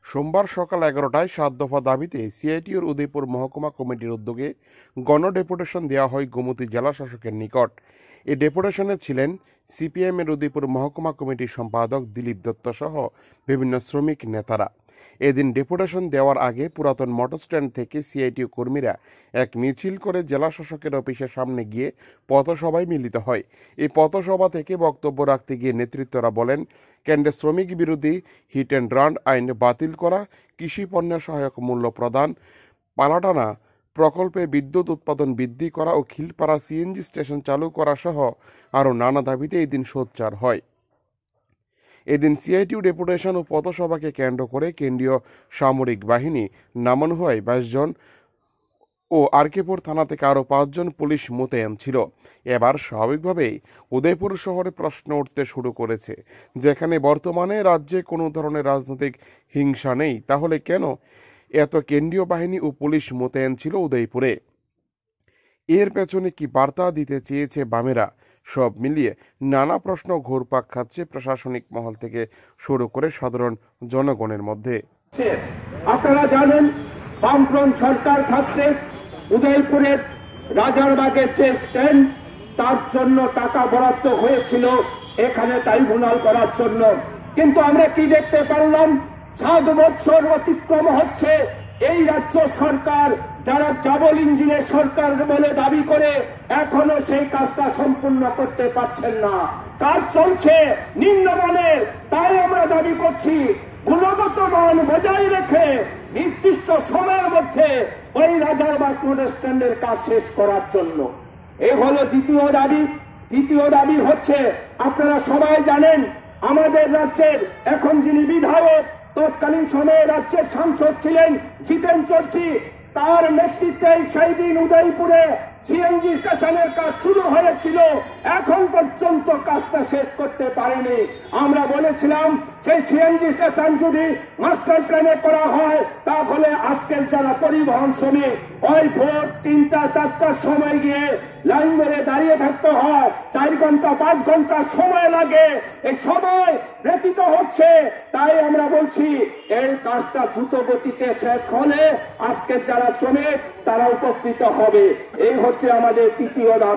সোমবার সকাল 11টায় 7 দফা দাবিতে সিআইটিউর উদয়পুর মহকুমা কমিটির উদ্যোগে গণডেপুটেশন দেওয়া হয় গোমতী জেলা শাসকের নিকট। এই ডেপুটেশনে ছিলেন সিপিএমের উদয়পুর মহকুমা কমিটির সম্পাদক দিলীপ দত্ত সহ বিভিন্ন শ্রমিক নেতারা। এদিন ডেপুটেশন দেওয়ার আগে পুরাতন মোটর স্ট্যান্ড থেকে সিআইটিউ কর্মীরা এক মিছিল করে জেলা শাসকের অফিসের সামনে গিয়ে পথসভায় মিলিত হয়। এই পথসভা থেকে বক্তব্য রাখতে গিয়ে নেতৃত্বরা বলেন, কেন্দ্রের শ্রমিক বিরোধী হিট অ্যান্ড রান আইন বাতিল করা, কৃষি পণ্যের সহায়ক মূল্য প্রদান, পালাটানা প্রকল্পে বিদ্যুৎ উৎপাদন বৃদ্ধি করা ও খিলপাড়া সিএনজি স্টেশন চালু করা সহ আরও নানা দাবিতে এই দিন সোচ্চার হয়। এদিন সিআইটিউ ডেপুটেশন ও পথসভাকে কেন্দ্র করে কেন্দ্রীয় সামরিক বাহিনী নামানো হয় 22 জন ও আরকেপুর থানা থেকে আরও 5 জন পুলিশ মোতায়েন ছিল। এবার স্বাভাবিকভাবেই উদয়পুর শহরে প্রশ্ন উঠতে শুরু করেছে, যেখানে বর্তমানে রাজ্যে কোনো ধরনের রাজনৈতিক হিংসা নেই, তাহলে কেন এত কেন্দ্রীয় বাহিনী ও পুলিশ মোতায়েন ছিল উদয়পুরে? এর পেছনে কি বার্তা দিতে চেয়েছে বামেরা? সব মিলিয়ে নানা প্রশ্ন ঘুরপাক খাচ্ছে প্রশাসনিক মহল থেকে শুরু করে সাধারণ জনগণের মধ্যে। আপনারা জানেন, বামফ্রন্ট সরকার থাকতে উদয়পুরের রাজারবাগের যে স্ট্যান্ড, তার জন্য টাকা বরাদ্দ হয়েছিল এখানে ট্রাইব্যুনাল করার জন্য। কিন্তু আমরা কি দেখতে পারলাম? 7 বছর অতিক্রম হচ্ছে, এই রাজ্য সরকার যারা ডাবল ইঞ্জিনের সরকার বলে দাবি করে এখনো সেই কাজটা সম্পূর্ণ করতে পারছেন না। কাজ চলছে নিম্নমানের। তাই আমরা দাবি করছি গুণগত মান বজায় রেখে নির্দিষ্ট সময়ের মধ্যে ওই রাজারবাগ মোটর স্ট্যান্ডের কাজ শেষ করার জন্য। এই হলো দ্বিতীয় দাবি। তৃতীয় দাবি হচ্ছে, আপনারা সবাই জানেন আমাদের রাজ্যের এখন যিনি বিধায়ক, তৎকালীন সময়ে রাজ্যের সাংসদ ছিলেন জিতেন চৌধুরী, তার নেতৃত্বে সেই দিন উদয়পুরে সিএনজি স্টেশনের কাজ শুরু হয়েছিল, এখন পর্যন্ত কাজটা শেষ করতে পারেনি। আমরা বলেছিলাম সেই সিএনজি স্টেশন যদি মাস্টার প্ল্যানে করা হয় তাহলে আজকের যারা পরিবহন শ্রমিক ওই ভোর 3টা-4টার সময় গিয়ে লাইন ধরে দাঁড়িয়ে থাকতে হয়, 4 ঘন্টা 5 ঘন্টা সময় লাগে, এই সময় ব্যতীত হচ্ছে। তাই আমরা বলছি এই কাজটা দ্রুত গতিতে শেষ হলে আজকের যারা শ্রমিক তারা উপকৃত হবে। এই হচ্ছে আমাদের তৃতীয় দাবি।